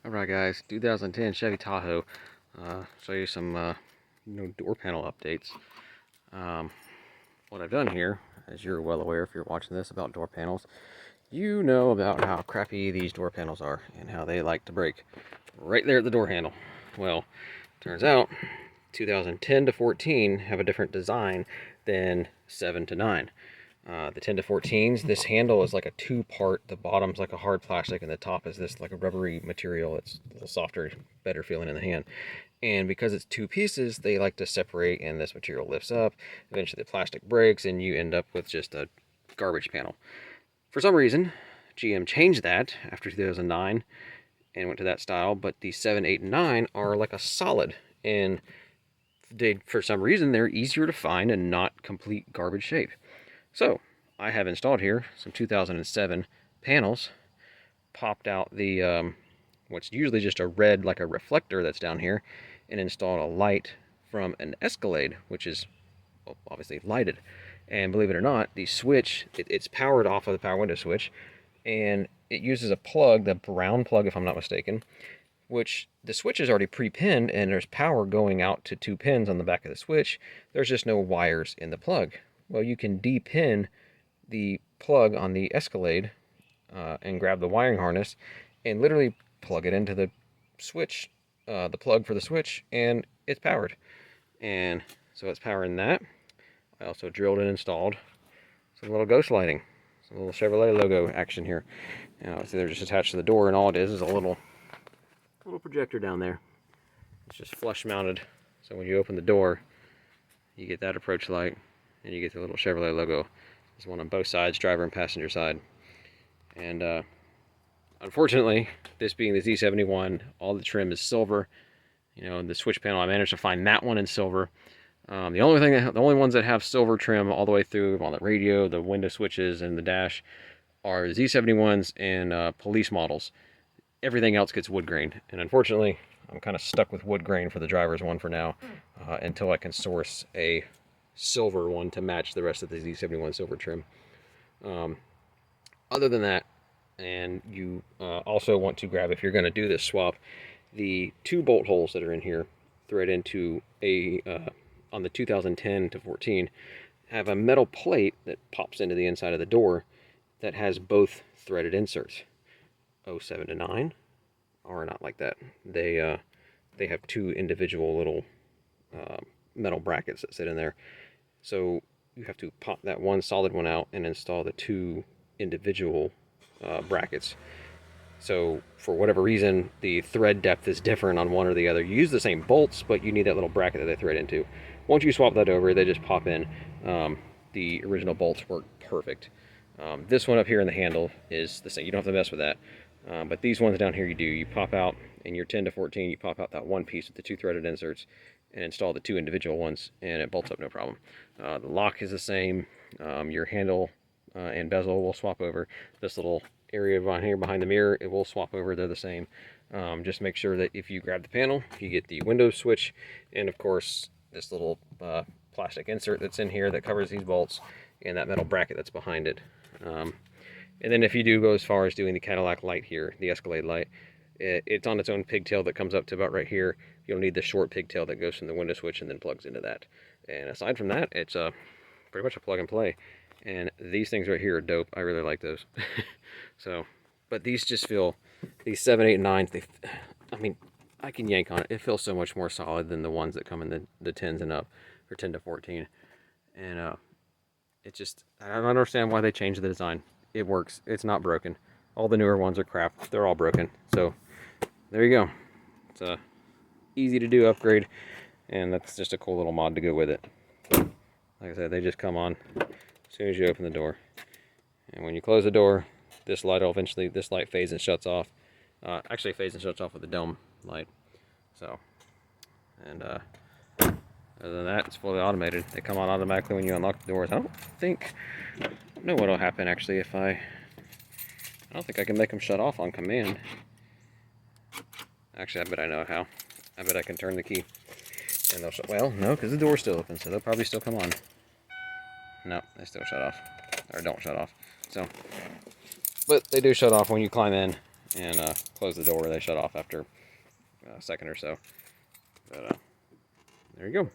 Alright guys, 2010 Chevy Tahoe. Show you some door panel updates. What I've done here, as you're well aware if you're watching this about door panels, you know about how crappy these door panels are and how they like to break right there at the door handle. Well, turns out 2010 to 14 have a different design than 7 to 9. The 10 to 14s, this handle is like a two-part. The bottom's like a hard plastic, and the top is this like a rubbery material. It's a little softer, better feeling in the hand. And because it's two pieces, they like to separate, and this material lifts up. Eventually, the plastic breaks, and you end up with just a garbage panel. For some reason, GM changed that after 2009 and went to that style, but the 7, 8, and 9 are like a solid, and for some reason, they're easier to find and not complete garbage shape. So, I have installed here some 2007 panels, popped out the, what's usually just a red, like a reflector that's down here, and installed a light from an Escalade, which is obviously lighted. And believe it or not, the switch, it's powered off of the power window switch, and it uses a plug, the brown plug if I'm not mistaken, which the switch is already pre-pinned, and there's power going out to 2 pins on the back of the switch. There's just no wires in the plug. Well, you can de-pin the plug on the Escalade and grab the wiring harness and literally plug it into the switch, the plug for the switch, and it's powered. And so it's powering that. I also drilled and installed some little ghost lighting, some little Chevrolet logo action here. Now, see, they're just attached to the door, and all it is a little projector down there. It's just flush mounted, so when you open the door, you get that approach light, and you get the little Chevrolet logo. There's one on both sides, driver and passenger side. And unfortunately, this being the Z71, all the trim is silver. You know, the switch panel, I managed to find that one in silver. The only ones that have silver trim all the way through on the radio, the window switches, and the dash are Z71s and police models. Everything else gets wood grain, and unfortunately, I'm kind of stuck with wood grain for the driver's one for now, until I can source a silver one to match the rest of the Z71 silver trim. Other than that, and you also want to grab, if you're going to do this swap, the 2 bolt holes that are in here, thread into a, on the 2010 to 14, have a metal plate that pops into the inside of the door that has both threaded inserts. 07 to 9 are not like that. They have 2 individual little metal brackets that sit in there. So you have to pop that one solid one out and install the 2 individual brackets. So for whatever reason, the thread depth is different on one or the other. You use the same bolts, but you need that little bracket that they thread into. Once you swap that over, they just pop in. The original bolts work perfect. This one up here in the handle is the same. You don't have to mess with that. But these ones down here you do. You pop out, in your 10 to 14, you pop out that one piece with the 2 threaded inserts and install the 2 individual ones, and it bolts up no problem. The lock is the same. Your handle and bezel will swap over. This little area behind here, behind the mirror, it will swap over. They're the same. Just make sure that if you grab the panel, you get the window switch, and of course, this little plastic insert that's in here that covers these bolts, and that metal bracket that's behind it. And then if you do go as far as doing the Cadillac light here, the Escalade light, it's on its own pigtail that comes up to about right here. You'll need the short pigtail that goes from the window switch and then plugs into that. And aside from that, it's pretty much a plug and play. And these things right here are dope. I really like those. So, but these just feel, these 7, 8, and 9s, I mean, I can yank on it. It feels so much more solid than the ones that come in the 10s and up, or 10 to 14. And it just, I don't understand why they changed the design. It works. It's not broken. All the newer ones are crap. They're all broken. So there you go. It's a easy to do upgrade, and that's just a cool little mod to go with it. Like I said, they just come on as soon as you open the door, and when you close the door, this light will eventually, this light fades and shuts off. Actually fades and shuts off with the dome light. So, and other than that, it's fully automated. They come on automatically when you unlock the doors. I don't know what will happen actually if I don't think I can make them shut off on command. Actually, I bet I know how. I bet I can turn the key and they'll shut. Well, no, because the door's still open, so they'll probably still come on. No, they still shut off, or don't shut off. So, but they do shut off when you climb in and close the door. They shut off after a second or so. But there you go.